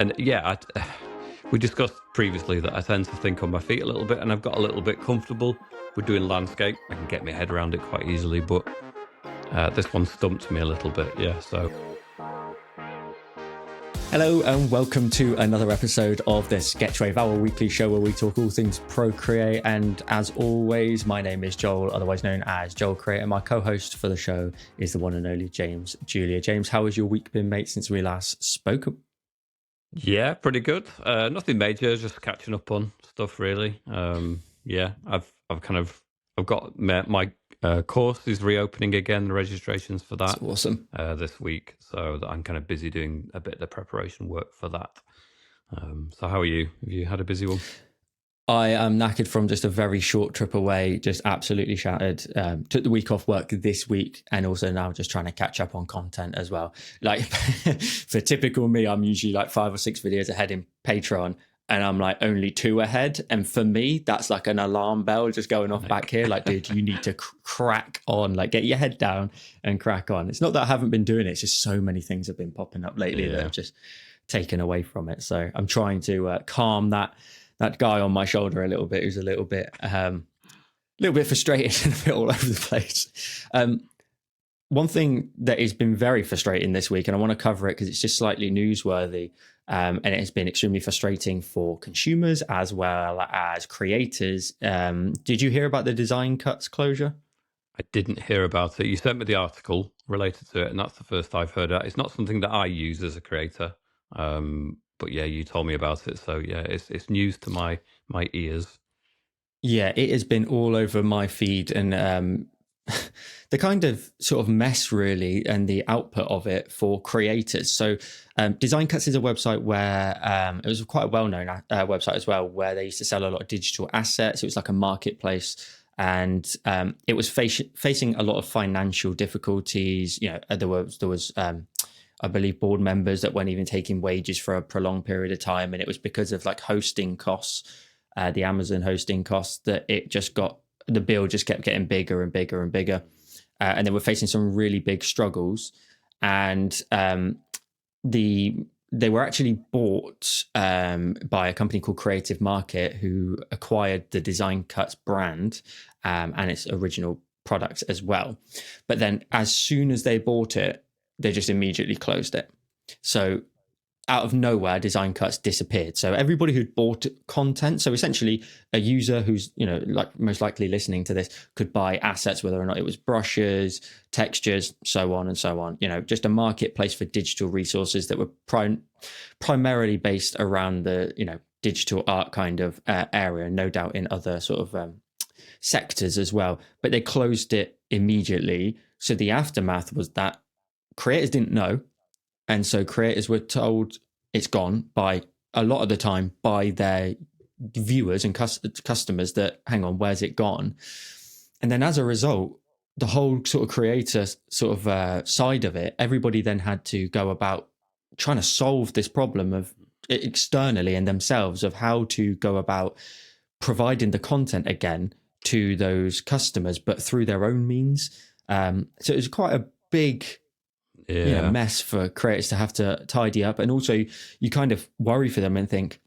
And yeah, we discussed previously that I tend to think on my feet a little bit, and I've got a little bit comfortable with doing landscape. I can get my head around it quite easily, but this one stumped me a little bit. Yeah, so. Hello and welcome to another episode of the Sketchwave, our weekly show where we talk all things Procreate. And as always, my name is Joel, otherwise known as JoelCreate, and my co-host for the show is the one and only James Julier. James, how has your week been, mate, since we last spoke? Yeah, pretty good. Nothing major, just catching up on stuff really. Yeah, I've got my course is reopening again, the registrations for that. That's awesome. This week, so that I'm kind of busy doing a bit of the preparation work for that. So how are you? Have you had a busy one? I am knackered from just a very short trip away, just absolutely shattered. Took the week off work this week and also now just trying to catch up on content as well. Like for typical me, I'm usually like 5 or 6 videos ahead in Patreon and I'm like only 2 ahead. And for me, that's like an alarm bell just going off back here. Like, dude, you need to crack on, like get your head down and crack on. It's not that I haven't been doing it. It's just so many things have been popping up lately that have just taken away from it. So I'm trying to calm that guy on my shoulder a little bit, who's a little bit frustrated and a bit all over the place. One thing that has been very frustrating this week, and I want to cover it because it's just slightly newsworthy, and it has been extremely frustrating for consumers as well as creators. Did you hear about the design cuts closure? I didn't hear about it. You sent me the article related to it, and that's the first I've heard of it. It's not something that I use as a creator. But yeah, you told me about it, so yeah, it's news to my ears. Yeah, it has been all over my feed, and the kind of sort of mess really, and the output of it for creators. So, Design Cuts is a website where it was quite a well-known website as well, where they used to sell a lot of digital assets. It was like a marketplace, and it was facing a lot of financial difficulties. You know, there was. I believe board members that weren't even taking wages for a prolonged period of time. And it was because of like hosting costs, the Amazon hosting costs, that the bill just kept getting bigger and bigger and bigger. And they were facing some really big struggles. And they were actually bought by a company called Creative Market, who acquired the Design Cuts brand and its original products as well. But then as soon as they bought it, they just immediately closed it. So out of nowhere, Design Cuts disappeared. So everybody who'd bought content, so essentially a user who's, like most likely listening to this, could buy assets, whether or not it was brushes, textures, so on and so on. Just a marketplace for digital resources that were primarily based around the, digital art kind of area, no doubt in other sort of sectors as well. But they closed it immediately. So the aftermath was that creators didn't know, and so creators were told it's gone by a lot of the time by their viewers and customers that, hang on, where's it gone? And then as a result, the whole sort of creator sort of side of it, everybody then had to go about trying to solve this problem of externally and themselves, of how to go about providing the content again to those customers, but through their own means. So it was quite a big mess for creators to have to tidy up. And also you kind of worry for them and think,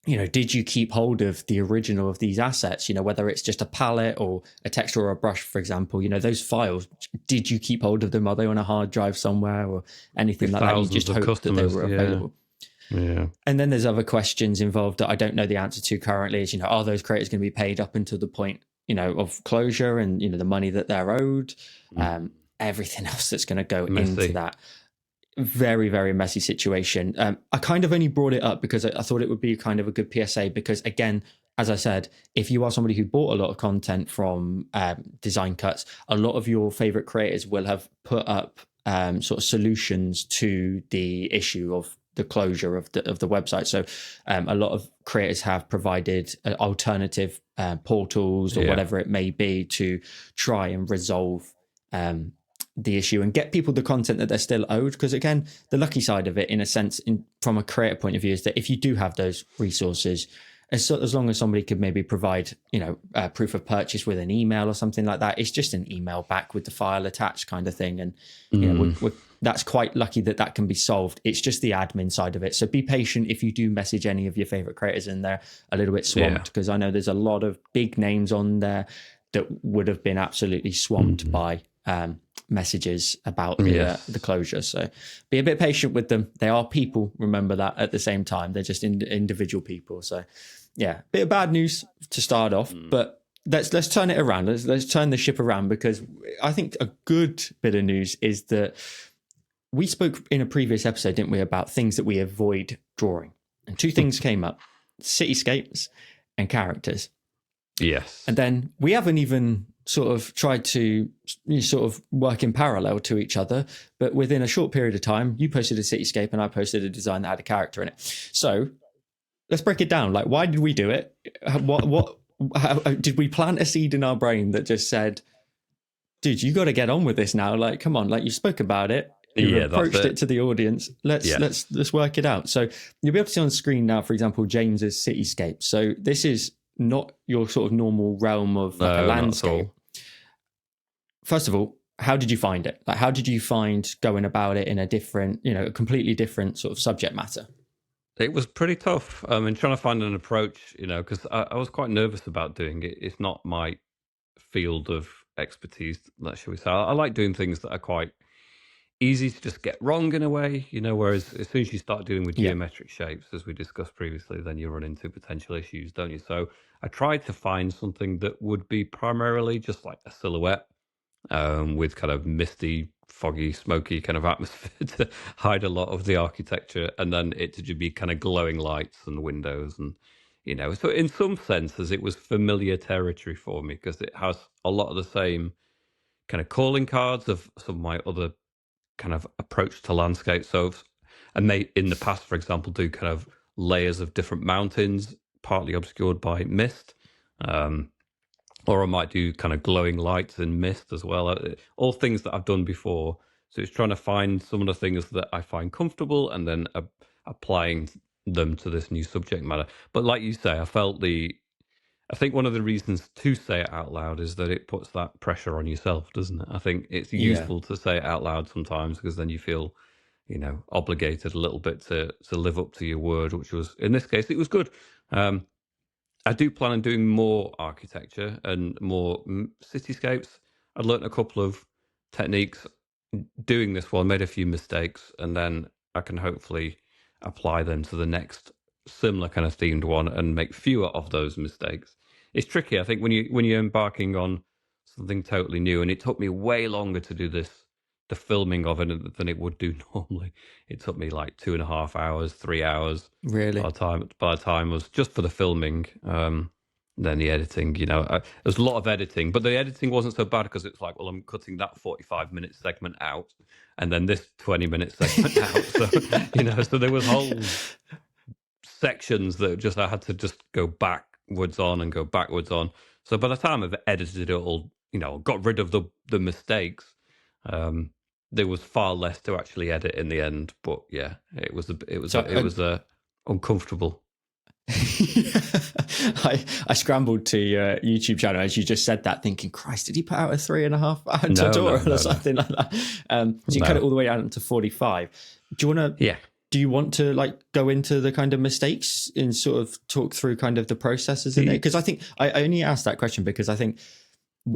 did you keep hold of the original of these assets? Whether it's just a palette or a texture or a brush, for example, those files, did you keep hold of them? Are they on a hard drive somewhere or anything like that? You just hope that they were available. Yeah. And then there's other questions involved that I don't know the answer to currently, is, are those creators going to be paid up until the point, of closure and, the money that they're owed? Everything else that's going to go into that very, very messy situation. I kind of only brought it up because I thought it would be kind of a good PSA, because again, as I said, if you are somebody who bought a lot of content from Design Cuts, a lot of your favorite creators will have put up sort of solutions to the issue of the closure of the website. So a lot of creators have provided alternative portals or whatever it may be to try and resolve the issue and get people the content that they're still owed. Because again, the lucky side of it, in a sense, from a creator point of view, is that if you do have those resources as long as somebody could maybe provide, proof of purchase with an email or something like that. It's just an email back with the file attached kind of thing. And, that's quite lucky that can be solved. It's just the admin side of it. So be patient if you do message any of your favorite creators and they're a little bit swamped, because I know there's a lot of big names on there that would have been absolutely swamped by messages about the closure. So be a bit patient with them. They are people, remember that, at the same time. They're just individual people. So yeah, bit of bad news to start off, but let's turn it around. Let's turn the ship around, because I think a good bit of news is that we spoke in a previous episode, didn't we, about things that we avoid drawing. And two things came up: cityscapes and characters. Yes. And then we haven't even sort of tried to sort of work in parallel to each other, but within a short period of time, you posted a cityscape and I posted a design that had a character in it. So let's break it down. Like, why did we do it? How did we plant a seed in our brain that just said, dude, you got to get on with this now? Like, come on, like, you spoke about it. You approached it to the audience. Let's work it out. So you'll be able to see on screen now, for example, James's cityscape. So this is not your sort of normal realm of like a landscape. First of all, how did you find it? Like, how did you find going about it in a different, a completely different sort of subject matter? It was pretty tough. In trying to find an approach, because I was quite nervous about doing it. It's not my field of expertise, shall we say. I like doing things that are quite easy to just get wrong in a way, whereas as soon as you start dealing with geometric shapes, as we discussed previously, then you run into potential issues, don't you? So I tried to find something that would be primarily just like a silhouette, with kind of misty, foggy, smoky kind of atmosphere to hide a lot of the architecture, and then it to be kind of glowing lights and windows, and so in some senses it was familiar territory for me, because it has a lot of the same kind of calling cards of some of my other kind of approach to landscape. So, and they in the past, for example, do kind of layers of different mountains, partly obscured by mist, or I might do kind of glowing lights in mist as well. All things that I've done before. So it's trying to find some of the things that I find comfortable and then applying them to this new subject matter. But like you say, I think one of the reasons to say it out loud is that it puts that pressure on yourself, doesn't it? I think it's useful to say it out loud sometimes, because then you feel, obligated a little bit to live up to your word, which was, in this case, it was good. I do plan on doing more architecture and more cityscapes. I'd learnt a couple of techniques doing this one, made a few mistakes, and then I can hopefully apply them to the next similar kind of themed one and make fewer of those mistakes. It's tricky, I think, when you're embarking on something totally new, and it took me way longer to do the filming of it than it would do normally. It took me like 2.5 hours, 3 hours. Really? By the time was just for the filming. Then the editing, there's a lot of editing, but the editing wasn't so bad, because it's like, well, I'm cutting that 45-minute segment out, and then this 20-minute segment out. So, so there was whole sections that just I had to just go backwards on and go backwards on. So by the time I've edited it all, got rid of the mistakes, there was far less to actually edit in the end. But yeah, it was uncomfortable. I scrambled to your YouTube channel as you just said that, thinking, Christ, did he put out a 3.5 hour tutorial or something like that? So you cut it all the way down to 45. Do you want to like go into the kind of mistakes and sort of talk through kind of the processes in it? Because I think I only asked that question because I think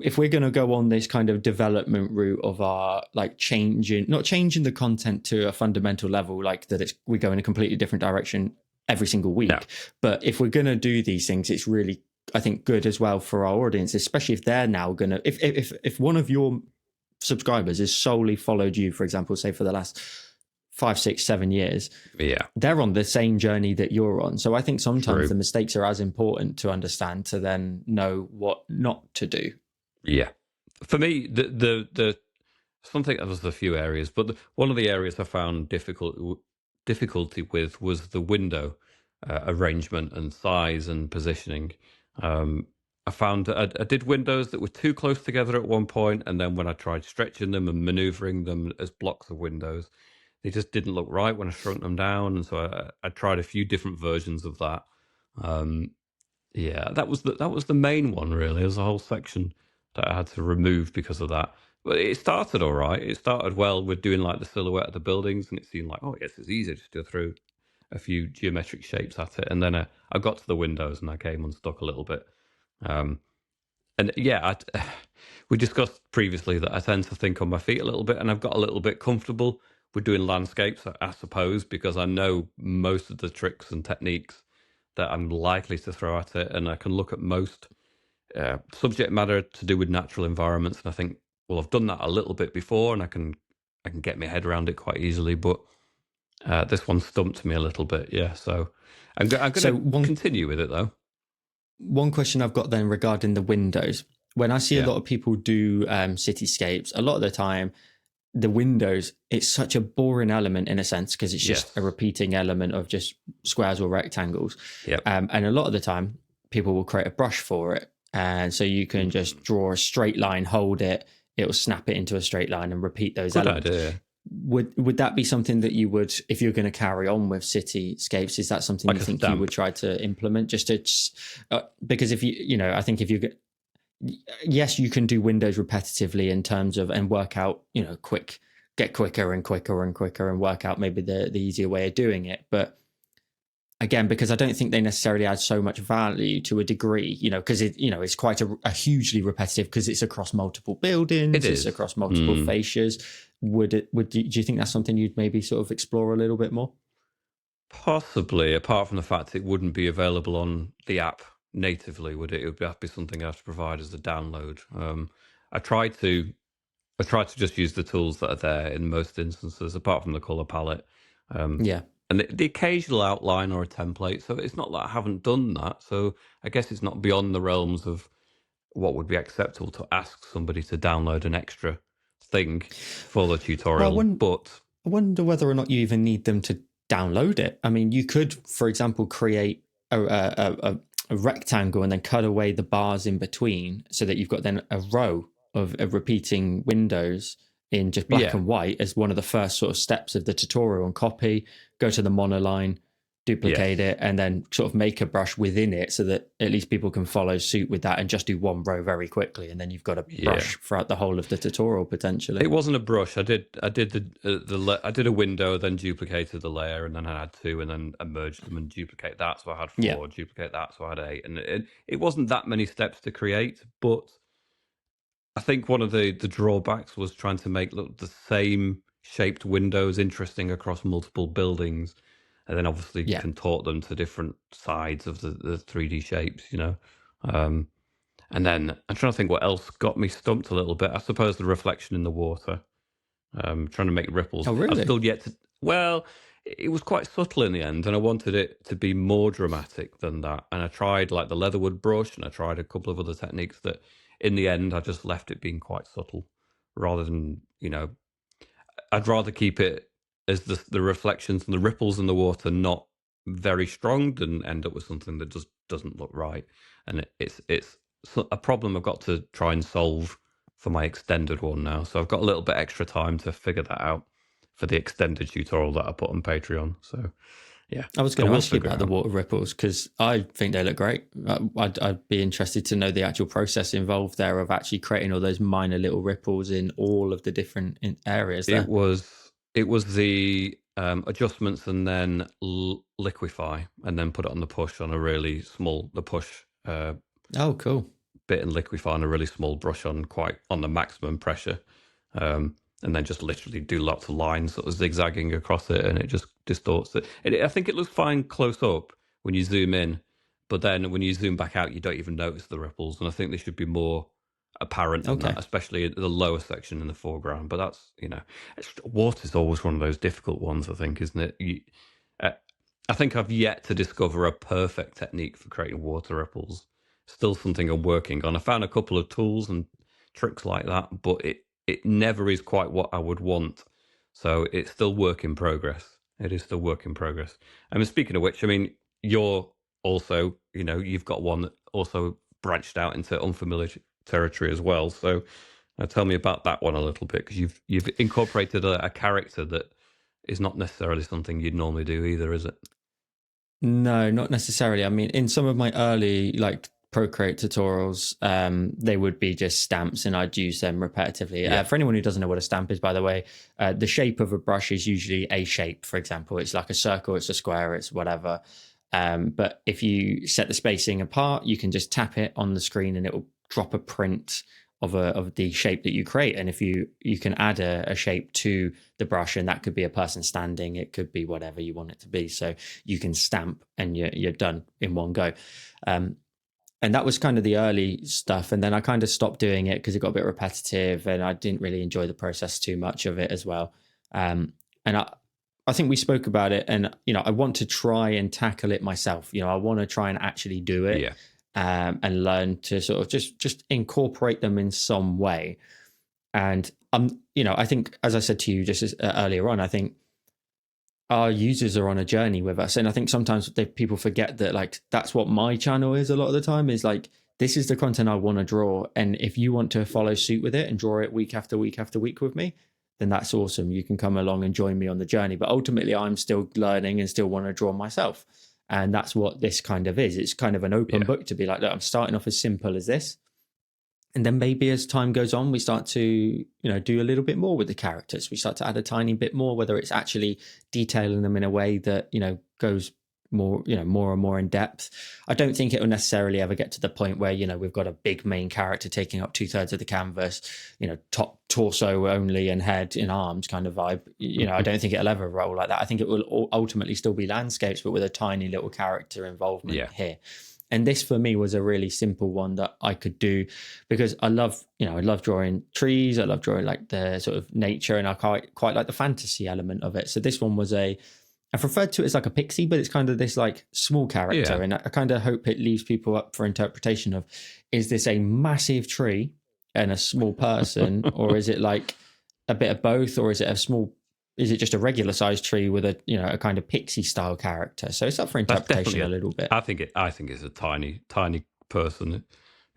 if we're going to go on this kind of development route of our like not changing the content to a fundamental level, like that we go in a completely different direction every single week. No. But if we're going to do these things, it's really, I think, good as well for our audience, especially if they're now going to, if one of your subscribers has solely followed you, for example, say for the last 5, 6, 7 years, they're on the same journey that you're on. So I think sometimes the mistakes are as important to understand to then know what not to do. Yeah. For me, the something, that was a few areas, but one of the areas I found difficulty with was the window arrangement and size and positioning. I found I did windows that were too close together at one point, and then when I tried stretching them and maneuvering them as blocks of windows, they just didn't look right when I shrunk them down. And so I tried a few different versions of that. Yeah, that was the main one really. There's a whole section that I had to remove because of that. But it started all right. It started well with doing like the silhouette of the buildings, and it seemed like, oh yes, it's easy just to throw a few geometric shapes at it. And then I got to the windows and I came unstuck a little bit. Um, and yeah, we discussed previously that I tend to think on my feet a little bit, and I've got a little bit comfortable with doing landscapes, I suppose, because I know most of the tricks and techniques that I'm likely to throw at it, and I can look at most subject matter to do with natural environments, and I think, well, I've done that a little bit before, and I can get my head around it quite easily. But this one stumped me a little bit, yeah. So I'm So going to continue with it though. one question I've got then regarding the windows. When I see a Yeah. lot of people do cityscapes, a lot of the time the windows, it's such a boring element in a sense because it's just Yes. a repeating element of just squares or rectangles. Yep. And a lot of the time people will create a brush for it. And so you can just draw a straight line, hold it, it will snap it into a straight line and repeat those Good elements. idea. Would that be something that you would, if you're going to carry on with cityscapes, is that something Like you a think stamp. you would try to implement just to, because if I think if you get, yes, you can do windows repetitively in terms of, and work out, get quicker and quicker and quicker and work out maybe the easier way of doing it. But again, because I don't think they necessarily add so much value to a degree, because it's quite a hugely repetitive because it's across multiple buildings, It is. it's across multiple fascias. Do you think that's something you'd maybe sort of explore a little bit more? Possibly, apart from the fact it wouldn't be available on the app natively, would it? It would have to be something I have to provide as a download. I try to I try to just use the tools that are there in most instances, apart from the color palette, Yeah. and the occasional outline or a template. So it's not that I haven't done that. So I guess it's not beyond the realms of what would be acceptable to ask somebody to download an extra thing for the Well, tutorial. But I wonder whether or not you even need them to download it. I mean, you could, for example, create a rectangle and then cut away the bars in between so that you've got then a row of repeating windows in just black yeah, and white as one of the first sort of steps of the tutorial, and copy, go to the monoline, duplicate yes, it, and then sort of make a brush within it so that at least people can follow suit with that and just do one row very quickly. And then you've got a yeah. brush throughout the whole of the tutorial potentially. It wasn't a brush. I did a window, then duplicated the layer, and then I had two, and then I merged them and duplicate that. So I had Yeah. four, duplicate that, so I had eight, and it wasn't that many steps to create. But I think one of the drawbacks was trying to make the same shaped windows interesting across multiple buildings, and then obviously Yeah. contort them to different sides of the 3D shapes. Um, and then I'm trying to think what else got me stumped a little bit. I suppose the reflection in the water, trying to make ripples. Oh, I've really? still yet to. Well, it was quite subtle in the end, and I wanted it to be more dramatic than that. And I tried like the leatherwood brush, and I tried a couple of other techniques that, in the end, I just left it being quite subtle, rather than I'd rather keep it as the reflections and the ripples in the water not very strong than end up with something that just doesn't look right. And it's a problem I've got to try and solve for my extended one now. So I've got a little bit extra time to figure that out for the extended tutorial that I put on Patreon. So yeah, I was I going to will ask you figure about it the out. water ripples because I think they look great. I'd be interested to know the actual process involved there of actually creating all those minor little ripples in all of the different areas It there. was the adjustments and then liquefy and then put it on the push on a really small the push Oh, cool. bit and liquefy on a really small brush on quite on the maximum pressure, and then just literally do lots of lines sort of zigzagging across it, and it just distorts it. I think it looks fine close up when you zoom in, but then when you zoom back out, you don't even notice the ripples, and I think they should be more apparent than Okay. that, especially the lower section in the foreground. But that's water's always one of those difficult ones, I think, isn't it? Uh, I think I've yet to discover a perfect technique for creating water ripples. Still something I'm working on. I found a couple of tools and tricks like that, but it never is quite what I would want. So it's still work in progress. It is still work in progress. I mean, speaking of which, I mean, you're also, you've got one that also branched out into unfamiliar territory as well. So tell me about that one a little bit, because you've incorporated a character that is not necessarily something you'd normally do either, is it? No, not necessarily. I mean, in some of my early like Procreate tutorials, they would be just stamps, and I'd use them repetitively. Yeah. For anyone who doesn't know what a stamp is, by the way, the shape of a brush is usually a shape. For example, it's like a circle, it's a square, it's whatever. But if you set the spacing apart, you can just tap it on the screen, and it will drop a print of the shape that you create. And if you can add a shape to the brush, and that could be a person standing, it could be whatever you want it to be. So you can stamp, and you're done in one go. And that was kind of the early stuff. And then I kind of stopped doing it because it got a bit repetitive, and I didn't really enjoy the process too much of it as well. And I think we spoke about it, and I want to try and tackle it myself. I want to try and actually do it. Yeah. And learn to sort of just incorporate them in some way. And I think, as I said to you just earlier on, I think our users are on a journey with us, and I think sometimes people forget that, like, that's what my channel is a lot of the time, is like, this is the content I want to draw, and if you want to follow suit with it and draw it week after week after week with me, then that's awesome. You can come along and join me on the journey. But ultimately, I'm still learning and still want to draw myself. And that's what this kind of is. It's kind of an open book to be like, look, I'm starting off as simple as this. And then maybe as time goes on, we start to, do a little bit more with the characters. We start to add a tiny bit more, whether it's actually detailing them in a way that, goes more, more and more in depth. I don't think it will necessarily ever get to the point where, we've got a big main character taking up 2/3 of the canvas, top torso only and head in arms kind of vibe. I don't think it'll ever roll like that. I think it will ultimately still be landscapes, but with a tiny little character involvement here. And this for me was a really simple one that I could do because I love drawing trees. I love drawing like the sort of nature, and I quite like the fantasy element of it. So this one was I referred to it as like a pixie, but it's kind of this like small character. Yeah. And I kind of hope it leaves people up for interpretation of, is this a massive tree and a small person, or is it like a bit of both, or is it just a regular sized tree with a kind of pixie style character? So it's up for interpretation a little bit. I think it's a tiny person.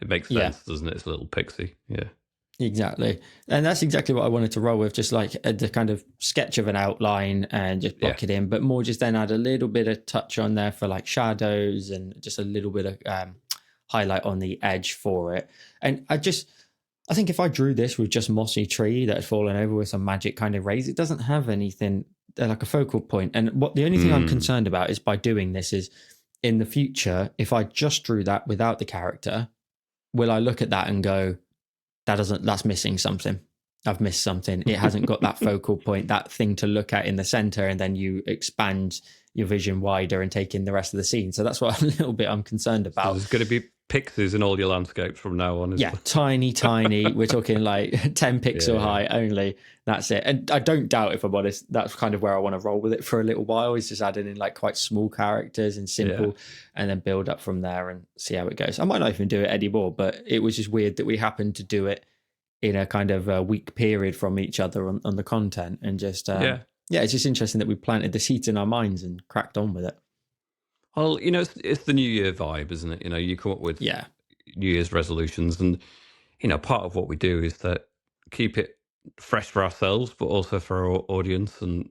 It makes sense, doesn't it? It's a little pixie. Yeah. Exactly. And that's exactly what I wanted to roll with, just like the kind of sketch of an outline and just block it in, but more just then add a little bit of touch on there for like shadows and just a little bit of highlight on the edge for it. And I think if I drew this with just mossy tree that had fallen over with some magic kind of rays, it doesn't have anything like a focal point. And the only thing I'm concerned about is by doing this is in the future, if I just drew that without the character, will I look at that and go, that's missing something. I've missed something. It hasn't got that focal point, that thing to look at in the center, and then you expand your vision wider and take in the rest of the scene. So that's what a little bit I'm concerned about. So there's going to be pixies in all your landscapes from now on. Tiny. We're talking like 10 pixel high only. That's it. And I don't doubt, if I'm honest, that's kind of where I want to roll with it for a little while, is just adding in like quite small characters and simple, and then build up from there and see how it goes. I might not even do it anymore, but it was just weird that we happened to do it in a kind of a week period from each other on the content, and just it's just interesting that we planted the seeds in our minds and cracked on with it. Well, it's the New Year vibe, isn't it? You come up with New Year's resolutions, and part of what we do is that keep it fresh for ourselves, but also for our audience, and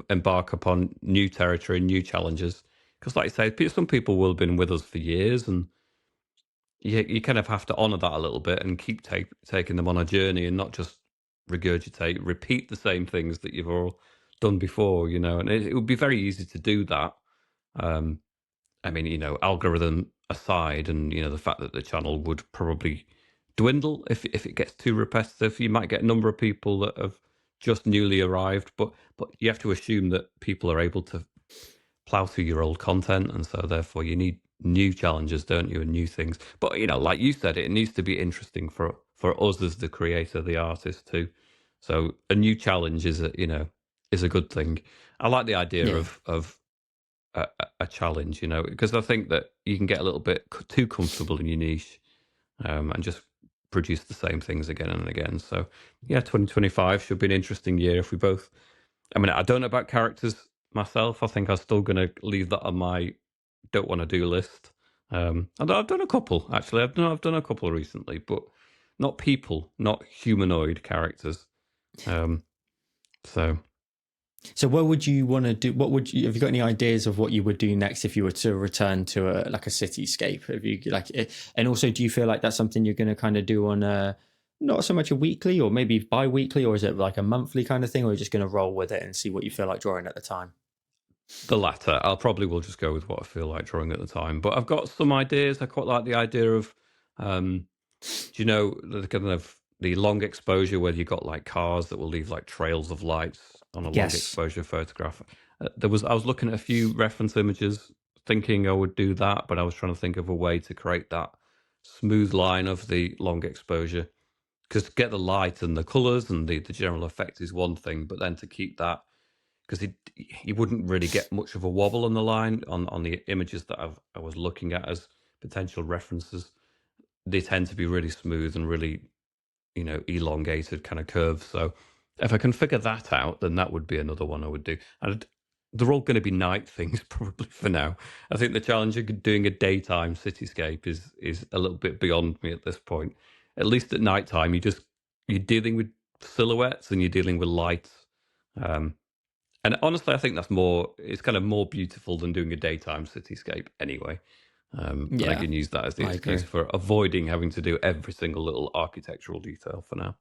embark upon new territory, new challenges. Because, like I say, some people will have been with us for years, and you kind of have to honour that a little bit and keep taking them on a journey, and not just repeat the same things that you've all done before. And it would be very easy to do that. I mean, algorithm aside, and the fact that the channel would probably dwindle if it gets too repetitive. You might get a number of people that have just newly arrived, but you have to assume that people are able to plow through your old content, and so therefore you need new challenges, don't you, and new things. But like you said, it needs to be interesting for us as the creator, the artist too. So a new challenge is a good thing. I like the idea of a challenge, because I think that you can get a little bit too comfortable in your niche, and just produce the same things again and again. So 2025 should be an interesting year if we both. I mean, I don't know about characters myself. I think I'm still going to leave that on my don't want to do list. I've done a couple actually. I've done a couple recently, but not people, not humanoid characters. So So what would you want to do? What would you, have you got any ideas of what you would do next if you were to return to a cityscape? Have you like it, and also do you feel like that's something you're going to kind of do on a, not so much a weekly or maybe bi-weekly, or is it like a monthly kind of thing, or are you just going to roll with it and see what you feel like drawing at the time? The latter. I'll probably will just go with what I feel like drawing at the time. But I've got some ideas. I quite like the idea of, do you know, the kind of the long exposure where you got like cars that will leave like trails of lights on a long Yes. exposure photograph. I was looking at a few reference images, thinking I would do that, but I was trying to think of a way to create that smooth line of the long exposure. Because to get the light and the colors and the general effect is one thing, but then to keep that, because you wouldn't really get much of a wobble on the line on the images that I was looking at as potential references. They tend to be really smooth and really, elongated kind of curves. So if I can figure that out, then that would be another one I would do. And they're all going to be night things probably for now. I think the challenge of doing a daytime cityscape is a little bit beyond me at this point. At least at nighttime, you're dealing with silhouettes and you're dealing with lights. Um, and honestly, I think it's kind of more beautiful than doing a daytime cityscape anyway. But I Yeah, can use that as the I excuse agree. for avoiding having to do every single little architectural detail for now.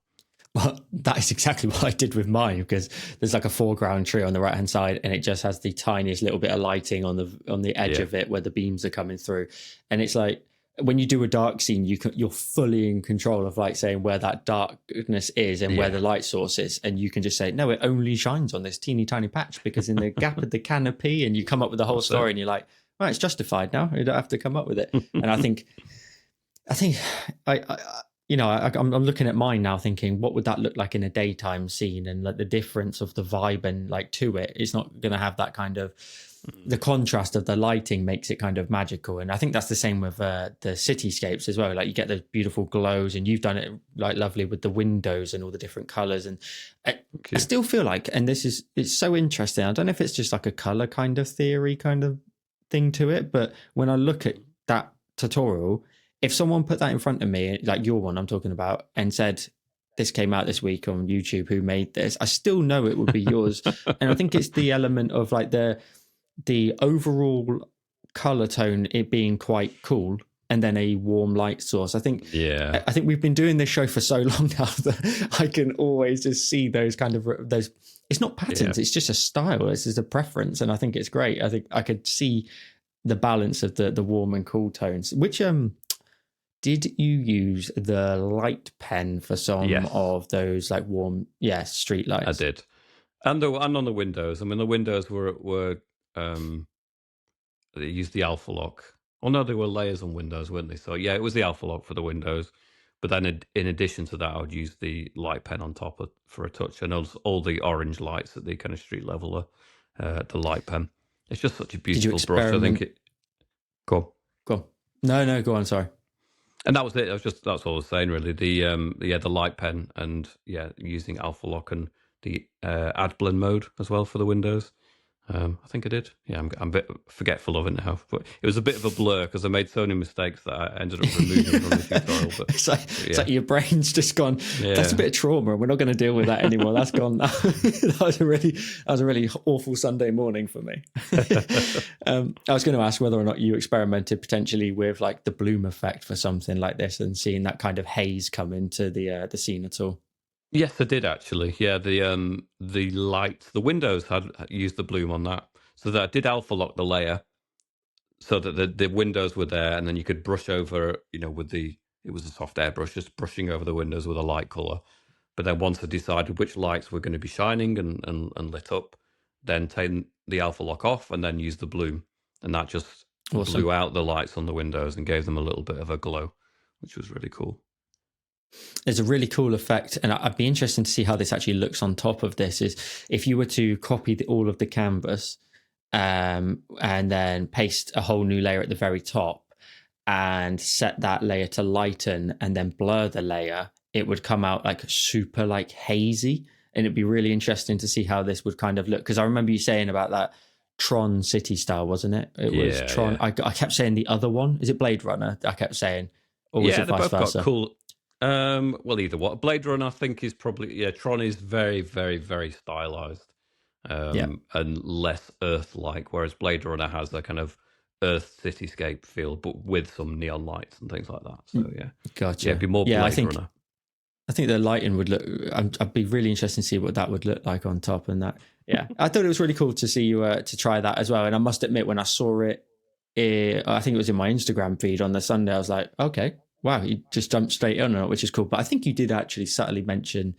Well, that is exactly what I did with mine, because there's like a foreground tree on the right hand side, and it just has the tiniest little bit of lighting on the edge Yeah. of it where the beams are coming through, and it's like when you do a dark scene, you're fully in control of like saying where that darkness is and where Yeah. the light source is, and you can just say no, it only shines on this teeny tiny patch because in the gap of the canopy, and you come up with the whole That's story, it. and you're like, right, it's justified now. You don't have to come up with it, and I think I'm looking at mine now, thinking, what would that look like in a daytime scene, and like the difference of the vibe and like to it. It's not going to have that kind of the contrast of the lighting makes it kind of magical, and I think that's the same with the cityscapes as well. Like you get those beautiful glows, and you've done it like lovely with the windows and all the different colors. And I still feel like, and it's so interesting. I don't know if it's just like a color kind of theory kind of thing to it, but when I look at that tutorial, if someone put that in front of me, like your one I'm talking about, and said, this came out this week on YouTube, who made this, I still know it would be yours. And I think it's the element of like the overall color tone, it being quite cool, and then a warm light source. I think we've been doing this show for so long now that I can always just see those kind of those. It's not patterns, it's just a style. It's just a preference, and I think it's great. I think I could see the balance of the warm and cool tones. Which did you use the light pen for some of those like warm, street lights? I did, and on the windows. I mean, the windows were they used the alpha lock. Oh no, there were layers on windows, weren't they? So yeah, it was the alpha lock for the windows. But then in addition to that, I would use the light pen on top for a touch, and all the orange lights at the kind of street level are the light pen. It's just such a beautiful brush. I think it. Go on. No, go on. Sorry. And that was it. That's all I was saying really. The light pen and using alpha lock and the add blend mode as well for the windows. I think I did. Yeah, I'm a bit forgetful of it now, but it was a bit of a blur because I made so many mistakes that I ended up removing from the tutorial. But it's like your brain's just gone. Yeah. That's a bit of trauma, and we're not going to deal with that anymore. That's gone. That was a really awful Sunday morning for me. I was going to ask whether or not you experimented potentially with like the bloom effect for something like this, and seeing that kind of haze come into the scene at all. Yes, I did actually. Yeah, the light, the windows had used the bloom on that, so that I did alpha lock the layer, so that the windows were there, and then you could brush over, it was a soft airbrush, just brushing over the windows with a light color. But then once I decided which lights were going to be shining and lit up, then take the alpha lock off and then use the bloom, and that just blew out the lights on the windows and gave them a little bit of a glow, which was really cool. It's a really cool effect, and I'd be interested to see how this actually looks on top of this. Is if you were to copy all of the canvas and then paste a whole new layer at the very top and set that layer to lighten and then blur the layer, it would come out like super like hazy, and it'd be really interesting to see how this would kind of look. Because I remember you saying about that Tron city style, wasn't it? It was Tron. Yeah. I kept saying the other one. Is it Blade Runner? I kept saying, or was it vice versa? Got cool. Well, either what. Blade Runner, I think, is probably Tron is very, very, very stylized. Yeah. and less Earth-like, whereas Blade Runner has a kind of Earth cityscape feel, but with some neon lights and things like that. So yeah, it'd Gotcha. be more Yeah, Blade Runner. I think the lighting would look. I'd be really interested to see what that would look like on top. And that, yeah, I thought it was really cool to see you to try that as well. And I must admit, when I saw it, I think it was in my Instagram feed on the Sunday. I was like, okay, wow, you just jumped straight on it, which is cool. But I think you did actually subtly mention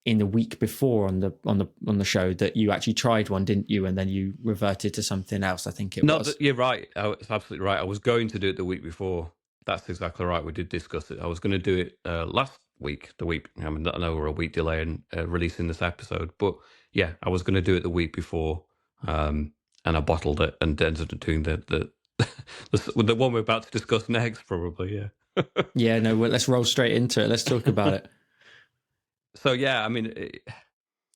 in the week before on the show that you actually tried one, didn't you? And then you reverted to something else. I think it was. You're right. It's absolutely right. I was going to do it the week before. That's exactly right. We did discuss it. I was going to do it last week. I mean, I know we're a week delay in releasing this episode, but yeah, I was going to do it the week before, and I bottled it and ended up doing the the one we're about to discuss next, probably. Yeah. Yeah, no. Well, let's roll straight into it. Let's talk about it. So yeah, I mean,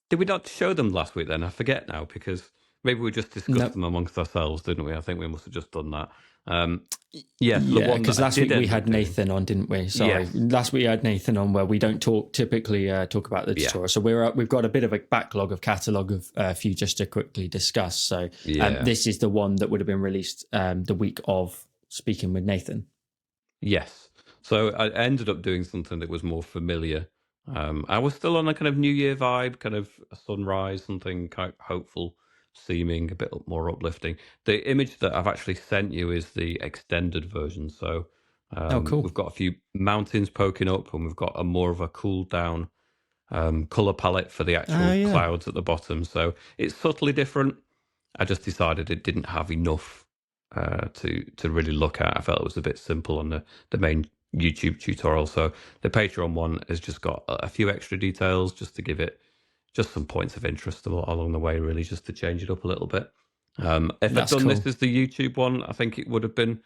did we not show them last week? Then I forget now because maybe we just discussed No. them amongst ourselves, didn't we? I think we must have just done that. Yeah, the Yeah, one because that last week we had Nathan on, didn't we? Sorry, Yes. last week we had Nathan on, where we don't typically talk about the tutorial. So we've got a bit of a backlog of catalog of a few just to quickly discuss. So this is the one that would have been released the week of speaking with Nathan. Yes. So I ended up doing something that was more familiar. I was still on a kind of New Year vibe, kind of a sunrise, something kind of hopeful seeming, a bit more uplifting. The image that I've actually sent you is the extended version. So cool. we've got a few mountains poking up, and we've got a more of a cool down color palette for the actual clouds at the bottom. So it's subtly different. I just decided it didn't have enough to really look at. I felt it was a bit simple on the main YouTube tutorial. So the Patreon one has just got a few extra details just to give it just some points of interest along the way, really, just to change it up a little bit. If I'd done this as the YouTube one, I think it would have been,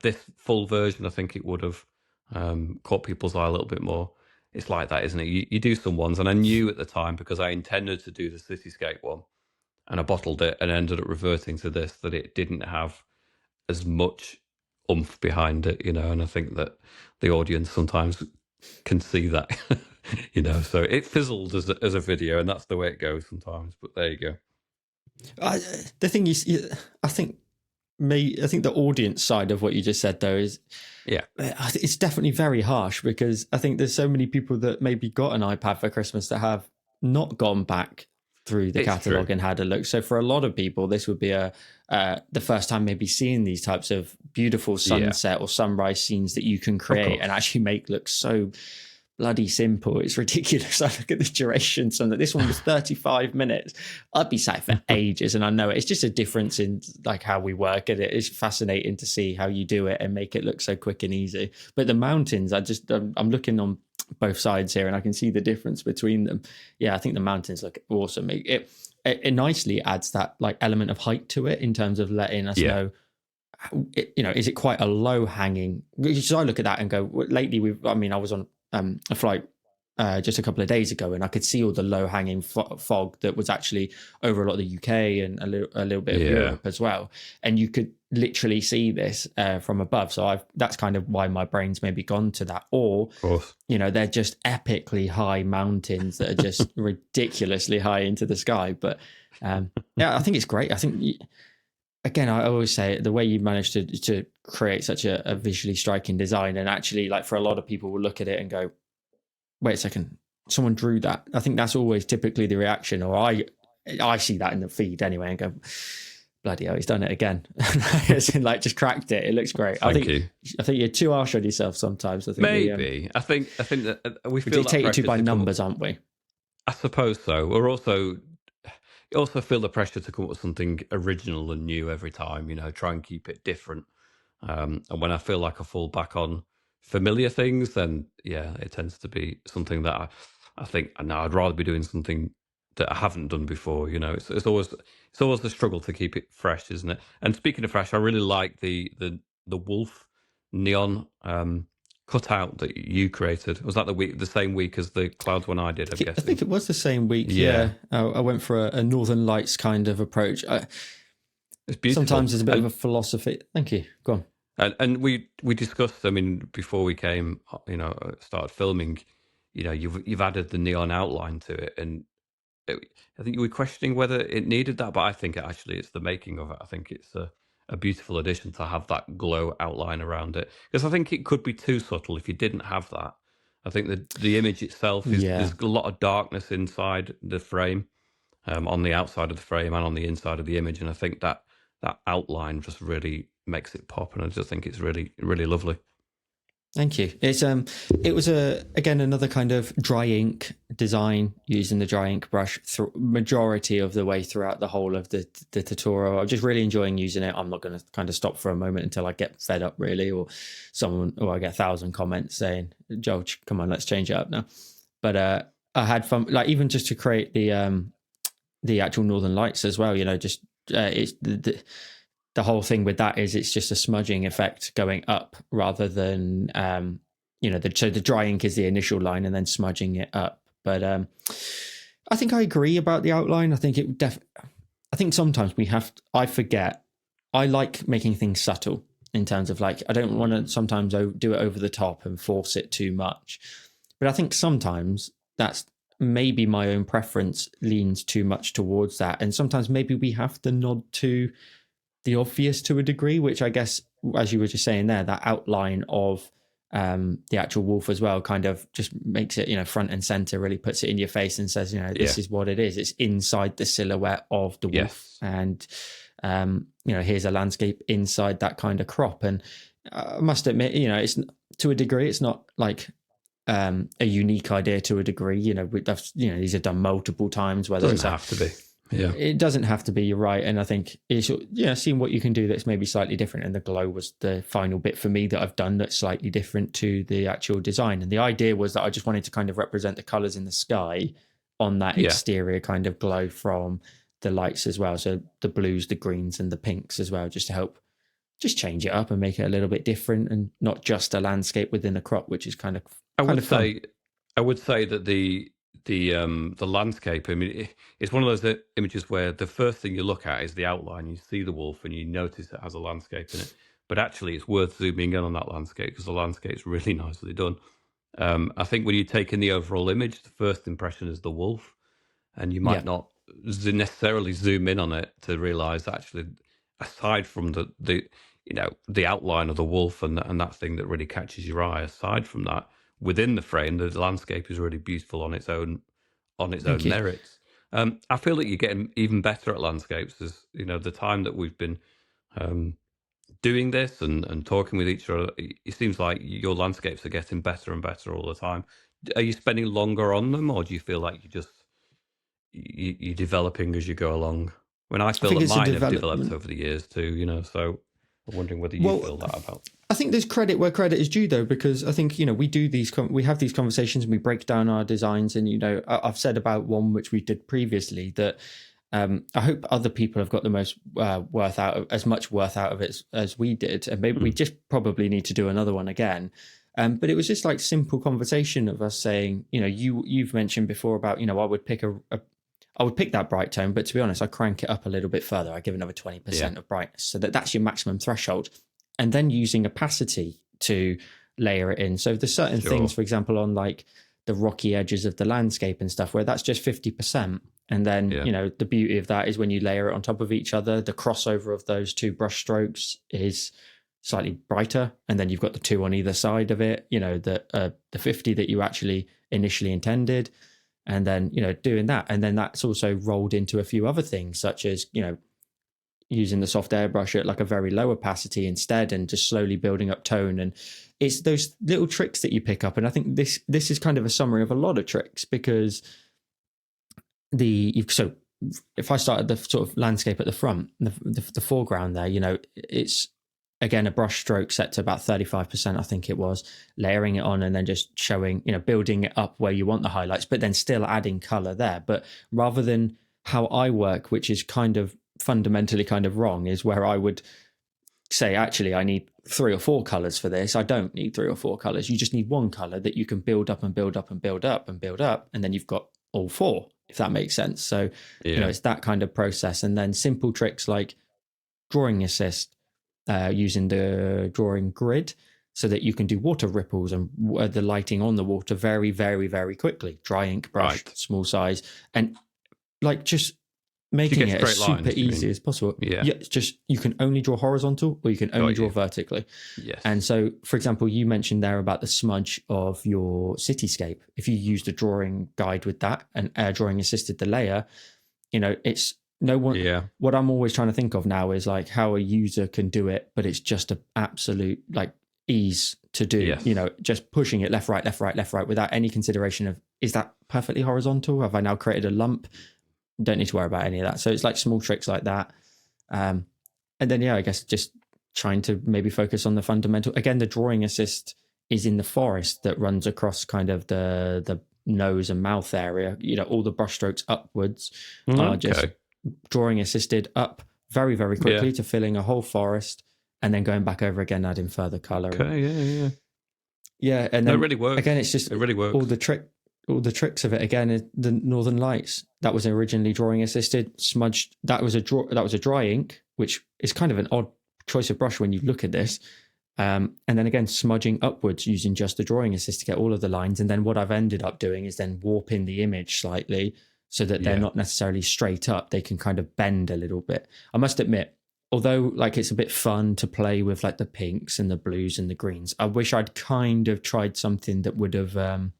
this full version, I think it would have caught people's eye a little bit more. It's like that, isn't it? You do some ones, and I knew at the time, because I intended to do the Cityscape one, and I bottled it and ended up reverting to this, that it didn't have as much oomph behind it, and I think that the audience sometimes can see that, so it fizzled as a video, and that's the way it goes sometimes, but there you go. The thing is, I think the audience side of what you just said, though, is it's definitely very harsh, because I think there's so many people that maybe got an iPad for Christmas that have not gone back through the catalog and had a look. So for a lot of people, this would be the first time maybe seeing these types of beautiful sunset or sunrise scenes that you can create and actually make look so bloody simple. It's ridiculous. I look at the duration. So that this one was 35 minutes. I'd be sat for ages, and I know it's just a difference in like how we work at it. It's fascinating to see how you do it and make it look so quick and easy. But the mountains, I'm looking on both sides here, and I can see the difference between them. Yeah, I think the mountains look awesome. It nicely adds that like element of height to it in terms of letting us know. Is it quite a low hanging? Because I look at that and go, lately I was on a flight just a couple of days ago, and I could see all the low hanging fog that was actually over a lot of the UK and a little bit of Europe as well. And you could literally see this from above. So that's kind of why my brain's maybe gone to that. Or, they're just epically high mountains that are just ridiculously high into the sky. But I think it's great. I think, again, I always say the way you managed to create such a visually striking design, and actually, like, for a lot of people will look at it and go, wait a second, someone drew that. I think that's always typically the reaction, or I see that in the feed anyway and go, bloody hell, he's done it again. Like, just cracked it. It looks great. Thank you. I think you're too harsh on yourself sometimes. I think maybe. I think that we feel dictated to by numbers, aren't we? I suppose so. You also feel the pressure to come up with something original and new every time, try and keep it different. And when I feel like I fall back on familiar things, then it tends to be something that I think, no, I'd rather be doing something that I haven't done before. It's always the struggle to keep it fresh, isn't it? And speaking of fresh, I really like the wolf neon cutout that you created. Was that the same week as the clouds one I did? I think it was the same week. Yeah. I went for a Northern Lights kind of approach. It's beautiful. Sometimes there's a bit of a philosophy. Thank you. Go on. And we discussed, I mean, before we came, started filming, you've added the neon outline to it, and I think you were questioning whether it needed that, but I think it's the making of it. I think it's a beautiful addition to have that glow outline around it, because I think it could be too subtle if you didn't have that. I think the image itself Yeah. there's a lot of darkness inside the frame, on the outside of the frame and on the inside of the image, and I think that outline just really makes it pop, and I just think it's really really lovely. Thank you. It was again another kind of dry ink design using the dry ink brush through majority of the way throughout the whole of the tutorial. I'm just really enjoying using it. I'm not going to kind of stop for a moment until I get fed up, really, or I get 1,000 comments saying, "Joel, come on, let's change it up now." But I had fun, like even just to create the actual Northern Lights as well. Just it's the whole thing with that is it's just a smudging effect going up rather than so the dry ink is the initial line and then smudging it up. But I think I agree about the outline. I think I think sometimes I forget. I like making things subtle in terms of like I don't want to sometimes do it over the top and force it too much. But I think sometimes that's maybe my own preference leans too much towards that, and sometimes maybe we have to nod to the obvious to a degree, which I guess, as you were just saying there, that outline of the actual wolf as well kind of just makes it, front and center, really puts it in your face and says, this is what it is. It's inside the silhouette of the wolf. And, here's a landscape inside that kind of crop. And I must admit, it's to a degree, it's not like a unique idea to a degree. These are done multiple times. Whether it doesn't have to be. Yeah, it doesn't have to be. You're right, and I think it's seeing what you can do that's maybe slightly different. And the glow was the final bit for me that I've done that's slightly different to the actual design. And the idea was that I just wanted to kind of represent the colors in the sky on that exterior kind of glow from the lights as well. So the blues, the greens, and the pinks as well, just to help just change it up and make it a little bit different and not just a landscape within a crop, which is kind of I would say that the landscape, I mean, it's one of those images where the first thing you look at is the outline. You see the wolf and you notice it has a landscape in it, but actually it's worth zooming in on that landscape because the landscape's really nicely done. I think when you take in the overall image, the first impression is the wolf, and you might not necessarily zoom in on it to realize actually, aside from the outline of the wolf and that thing that really catches your eye, aside from that, within the frame, the landscape is really beautiful on its own merits. I feel that you're getting even better at landscapes as the time that we've been doing this and talking with each other. It seems like your landscapes are getting better and better all the time. Are you spending longer on them, or do you feel like you're developing as you go along? When I feel that mine have developed over the years too, so I'm wondering whether you feel that about. I think there's credit where credit is due, though, because I think we have these conversations and we break down our designs. And I've said about one which we did previously that I hope other people have got the most as much worth out of it as we did, and maybe we just probably need to do another one again. But it was just like simple conversation of us saying, you've mentioned before about I would pick that bright tone, but to be honest, I crank it up a little bit further. I give another 20% of brightness, so that's your maximum threshold. And then using opacity to layer it in. So there's certain things, for example, on like the rocky edges of the landscape and stuff, where that's just 50%. And then, the beauty of that is when you layer it on top of each other, the crossover of those two brush strokes is slightly brighter. And then you've got the two on either side of it, the 50 that you actually initially intended. And then, doing that. And then that's also rolled into a few other things, such as, using the soft airbrush at like a very low opacity instead, and just slowly building up tone. And it's those little tricks that you pick up. And I think this is kind of a summary of a lot of tricks, because so if I start at the sort of landscape at the front, the foreground there, it's again a brush stroke set to about 35%, I think it was, layering it on and then just showing, building it up where you want the highlights, but then still adding color there. But rather than how I work, which is kind of fundamentally kind of wrong, is where I would say, actually, I need 3 or 4 colors for this. I don't need 3 or 4 colors. You just need one color that you can build up and build up and build up and build up. And then you've got all 4, if that makes sense. So, it's that kind of process. And then simple tricks like drawing assist, using the drawing grid so that you can do water ripples and the lighting on the water very, very, very quickly. Dry ink brush, small size. And like just making get it as straight super lines, you easy mean? as possible. Yeah. It's just you can only draw horizontal or you can only draw vertically. Yes. And so, for example, you mentioned there about the smudge of your cityscape. If you used a drawing guide with that and drawing assisted the layer, it's no one. Yeah. What I'm always trying to think of now is like how a user can do it, but it's just an absolute like ease to do. Yes. Just pushing it left, right, left, right, left, right without any consideration of, is that perfectly horizontal? Have I now created a lump? Don't need to worry about any of that. So it's like small tricks like that. And then, I guess just trying to maybe focus on the fundamental. Again, the drawing assist is in the forest that runs across kind of the nose and mouth area. All the brush strokes upwards are just drawing assisted up very, very quickly to filling a whole forest and then going back over again, adding further color. Okay, yeah. And then it really works. Again, it's just it really works. All the tricks of it again is the Northern Lights. That was originally drawing assisted, smudged. That was a dry ink, which is kind of an odd choice of brush when you look at this. And then again, smudging upwards using just the drawing assist to get all of the lines. And then what I've ended up doing is then warping the image slightly so that they're not necessarily straight up. They can kind of bend a little bit. I must admit, although like it's a bit fun to play with like the pinks and the blues and the greens, I wish I'd kind of tried something that would have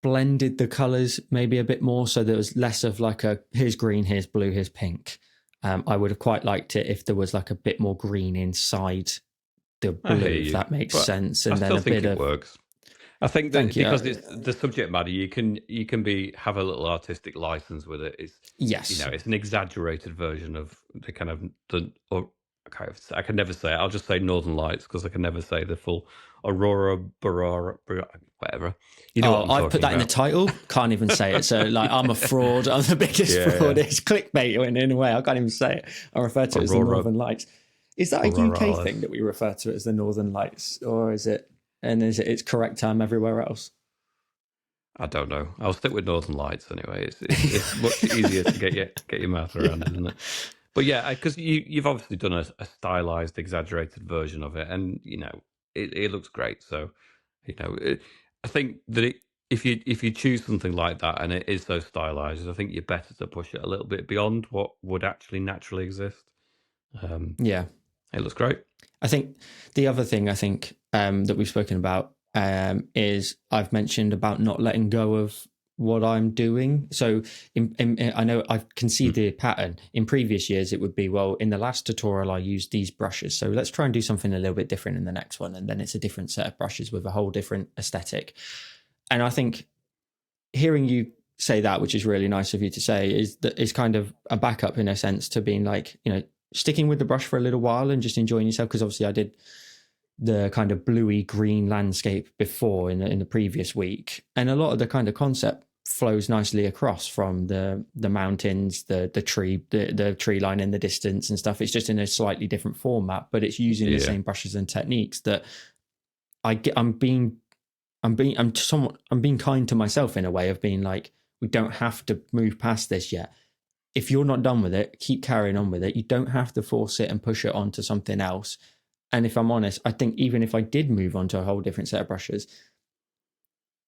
blended the colors maybe a bit more, so there was less of like a here's green, here's blue, here's pink. I would have quite liked it if there was like a bit more green inside the blue, if that makes sense. And I then still a think bit it of works. I think that because it's the subject matter, you can have a little artistic license with it. It's it's an exaggerated version of the kind of I can never say it. I'll just say Northern Lights because I can never say the full Aurora, whatever. I've put that in the title. Can't even say it. So like, I'm a fraud. I'm the biggest fraud. It's clickbait in a way. I can't even say it. I refer to it as the Northern Lights. Is that a UK thing that we refer to it as the Northern Lights, or is it? And is it its correct term everywhere else? I don't know. I'll stick with Northern Lights anyway. It's much easier to get your mouth around, isn't it? But because you've obviously done a stylized, exaggerated version of it, and it looks great. So I think that if you choose something like that and it is so stylized, I think you're better to push it a little bit beyond what would actually naturally exist. It looks great. I think the other thing that we've spoken about is I've mentioned about not letting go of what I'm doing. So I know I can see the pattern. In previous years, it would be, well, in the last tutorial, I used these brushes. So let's try and do something a little bit different in the next one. And then it's a different set of brushes with a whole different aesthetic. And I think hearing you say that, which is really nice of you to say, is kind of a backup in a sense to being like, sticking with the brush for a little while and just enjoying yourself. Because obviously I did the kind of bluey green landscape before in the previous week, and a lot of the kind of concept flows nicely across from the mountains, the tree line in the distance and stuff. It's just in a slightly different format, but it's using the same brushes and techniques that I'm being kind to myself in a way of being like, we don't have to move past this yet. If you're not done with it, keep carrying on with it. You don't have to force it and push it onto something else. And if I'm honest, I think even if I did move on to a whole different set of brushes,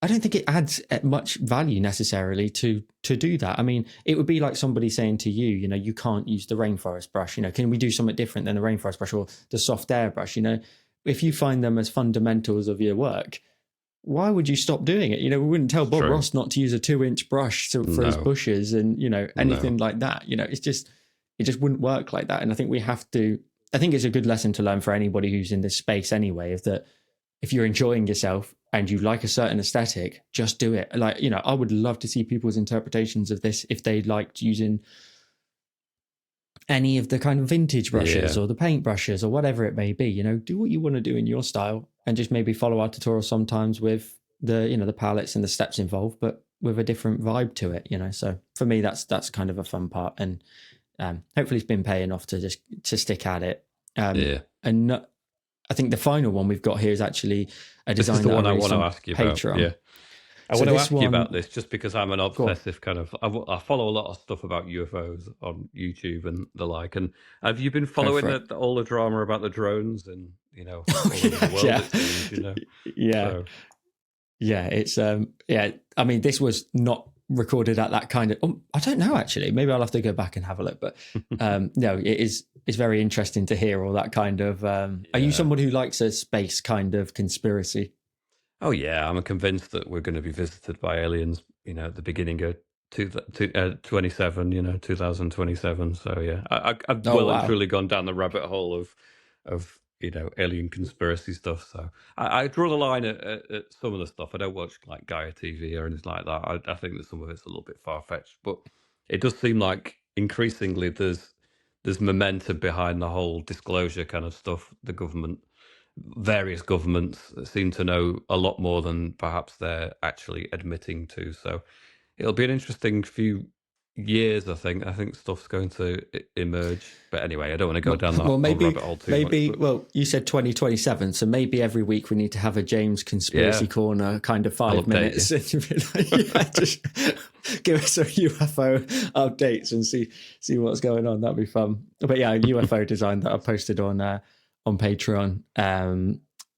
I don't think it adds much value necessarily to do that. I mean, it would be like somebody saying to you, you can't use the rainforest brush. Can we do something different than the rainforest brush or the soft air brush? If you find them as fundamentals of your work, why would you stop doing it? We wouldn't tell Bob Ross not to use a 2-inch brush for his bushes and, anything like that. It just wouldn't work like that. And I think I think it's a good lesson to learn for anybody who's in this space anyway, is that if you're enjoying yourself and you like a certain aesthetic, just do it. Like, I would love to see people's interpretations of this if they liked using any of the kind of vintage brushes or the paint brushes or whatever it may be. Do what you want to do in your style and just maybe follow our tutorial sometimes with the palettes and the steps involved, but with a different vibe to it. So for me, that's kind of a fun part, and hopefully it's been paying off to stick at it. And I think the final one we've got here is actually a design. This is the one I want to ask you about. Patreon. I want to ask you about this just because I'm an obsessive kind of. I follow a lot of stuff about UFOs on YouTube and the like. And have you been following all the drama about the drones and all over the world? It seems, Yeah, it's I mean, this was not recorded at that kind of. I don't know actually. Maybe I'll have to go back and have a look. But no, it's very interesting to hear all that kind of. Are you someone who likes a space kind of conspiracy? Oh yeah, I'm convinced that we're going to be visited by aliens. At the beginning of 27, 2027. So yeah, I've Oh well and wow. truly gone down the rabbit hole of alien conspiracy stuff. So I draw the line at some of the stuff. I don't watch like Gaia TV or anything like that. I think that some of it's a little bit far fetched, but it does seem like increasingly there's momentum behind the whole disclosure kind of stuff. Various governments seem to know a lot more than perhaps they're actually admitting to. So it'll be an interesting few years, I think. I think stuff's going to emerge. But anyway, I don't want to go down that Well, whole maybe, rabbit hole too much. But well, you said 2027, so maybe every week we need to have a James conspiracy yeah, corner, kind of 5 minutes, you. and you'd be like, just give us some UFO updates and see what's going on. That'd be fun. But yeah, UFO design that I posted on Patreon.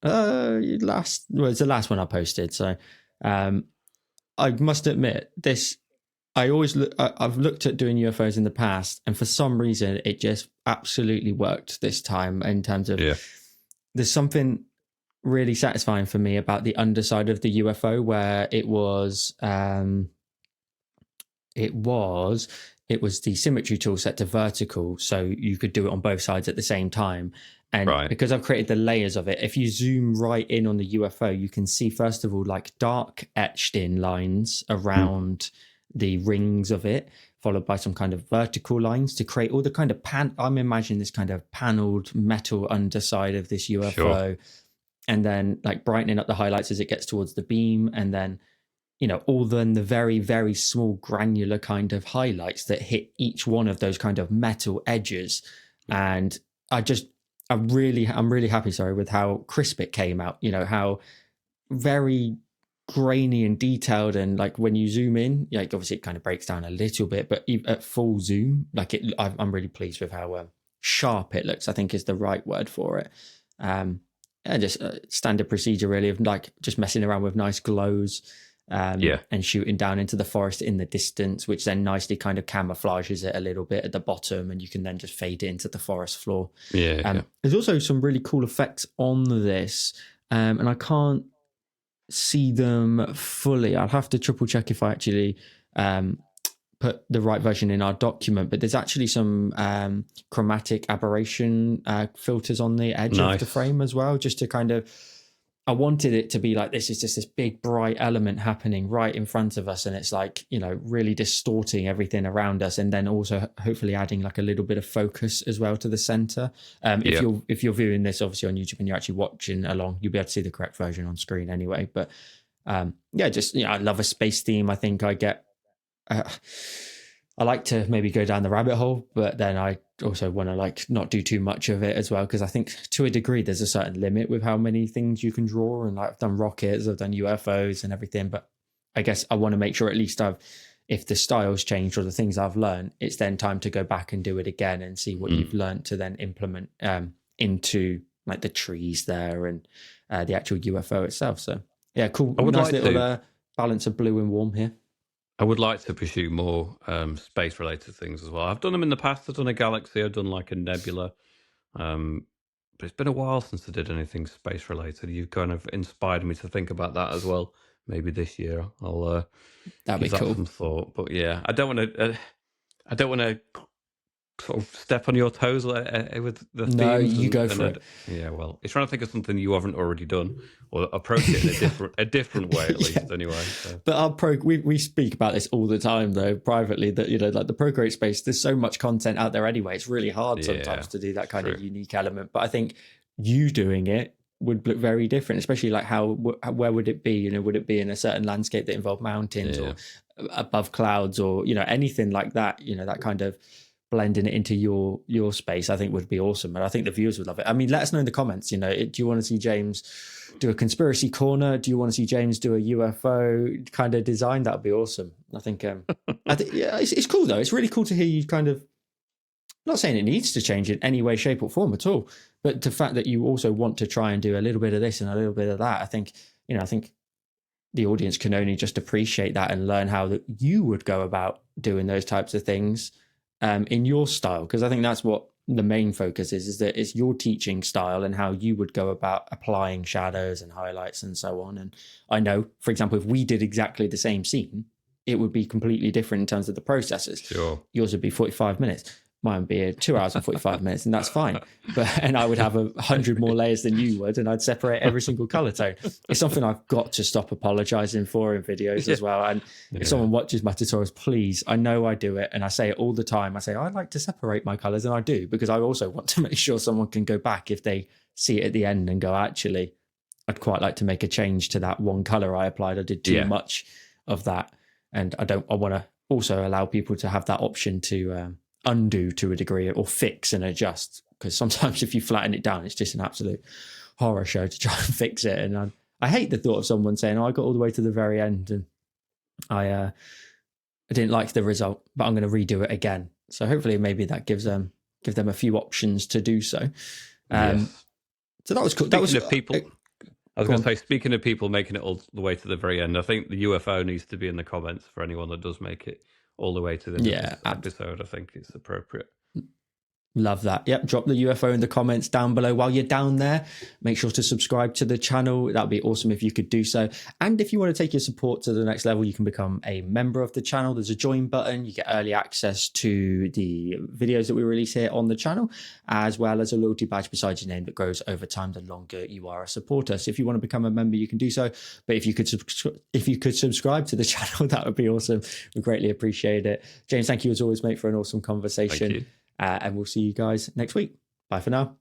It's the last one I posted. So, I must admit this. I always look. I've looked at doing UFOs in the past, and for some reason, it just absolutely worked this time. In terms of, there's something really satisfying for me about the underside of the UFO, where it was the symmetry tool set to vertical, so you could do it on both sides at the same time. And because I've created the layers of it, if you zoom right in on the UFO, you can see first of all like dark etched in lines around the rings of it, followed by some kind of vertical lines to create all the kind of I'm imagining this kind of paneled metal underside of this UFO, and then like brightening up the highlights as it gets towards the beam, and then all then the very, very small granular kind of highlights that hit each one of those kind of metal edges. And I'm really happy, with how crisp it came out, how very grainy and detailed, and like when you zoom in, like obviously it kind of breaks down a little bit, but at full zoom, like I'm really pleased with how sharp it looks, I think is the right word for it. And just standard procedure really of like just messing around with nice glows, and shooting down into the forest in the distance, which then nicely kind of camouflages it a little bit at the bottom, and you can then just fade it into the forest floor. There's also some really cool effects on this, and I can't see them fully. I'll have to triple check if I actually put the right version in our document, but there's actually some chromatic aberration filters on the edge of the frame as well, just to kind of, I wanted it to be like, this is just this big bright element happening right in front of us, and it's like, really distorting everything around us, and then also hopefully adding like a little bit of focus as well to the center. If you're viewing this obviously on YouTube and you're actually watching along, you'll be able to see the correct version on screen anyway. But I love a space theme. I think I get I like to maybe go down the rabbit hole, but then I also want to like not do too much of it as well, because I think to a degree there's a certain limit with how many things you can draw. And like I've done rockets, I've done UFOs and everything, but I guess I want to make sure at least if the style's changed or the things I've learned, it's then time to go back and do it again and see what you've learned to then implement into like the trees there and the actual UFO itself. So yeah, cool. Nice little balance of blue and warm here. I would like to pursue more space-related things as well. I've done them in the past. I've done a galaxy. I've done like a nebula. But it's been a while since I did anything space-related. You've kind of inspired me to think about that as well. Maybe this year I'll that'd be cool. Some thought. But yeah, I don't want to sort of step on your toes with the themes. No, you go for it. Yeah, well, it's trying to think of something you haven't already done, or approach it in a different way at least. Anyway, so. But we speak about this all the time though privately, that like the Procreate space, there's so much content out there anyway. It's really hard sometimes to do that kind of unique element. But I think you doing it would look very different, especially like where would it be? Would it be in a certain landscape that involved mountains or above clouds, or anything like that? That kind of blending it into your space, I think would be awesome, and I think the viewers would love it. I memean, let us know in the comments. Do you want to see James do a conspiracy corner? Do you want to see James do a UFO kind of design? That would be awesome. I think it's cool though. It's really cool to hear you kind of, not saying it needs to change in any way, shape, or form at all, but the fact that you also want to try and do a little bit of this and a little bit of that. I think the audience can only just appreciate that and learn how that you would go about doing those types of things in your style. Because I think that's what the main focus is that it's your teaching style and how you would go about applying shadows and highlights and so on. And I know, for example, if we did exactly the same scene, it would be completely different in terms of the processes. Sure. Yours would be 45 minutes. Mine would be 2 hours and 45 minutes, and that's fine. And I would have 100 more layers than you would, and I'd separate every single color tone. It's something I've got to stop apologizing for in videos as well. And if someone watches my tutorials, please, I know I do it, and I say it all the time. I say, I like to separate my colors, and I do, because I also want to make sure someone can go back if they see it at the end and go, actually, I'd quite like to make a change to that one color I applied. I did too much of that. And I want to also allow people to have that option to undo to a degree or fix and adjust, because sometimes if you flatten it down, it's just an absolute horror show to try and fix it. And I hate the thought of someone saying, I got all the way to the very end and I didn't like the result, but I'm going to redo it again. So hopefully maybe that gives them a few options to do so. So that was cool. Speaking of people, I was going to say, speaking of people making it all the way to the very end, I think the UFO needs to be in the comments for anyone that does make it all the way to the episode. I think it's appropriate. Love that. Yep. Drop the UFO in the comments down below. While you're down there, make sure to subscribe to the channel. That'd be awesome if you could do so. And if you want to take your support to the next level, you can become a member of the channel. There's a join button. You get early access to the videos that we release here on the channel, as well as a loyalty badge beside your name that grows over time the longer you are a supporter. So if you want to become a member, you can do so. But if you could subscribe to the channel, that would be awesome. We greatly appreciate it. James, thank you as always, mate, for an awesome conversation. Thank you. And we'll see you guys next week. Bye for now.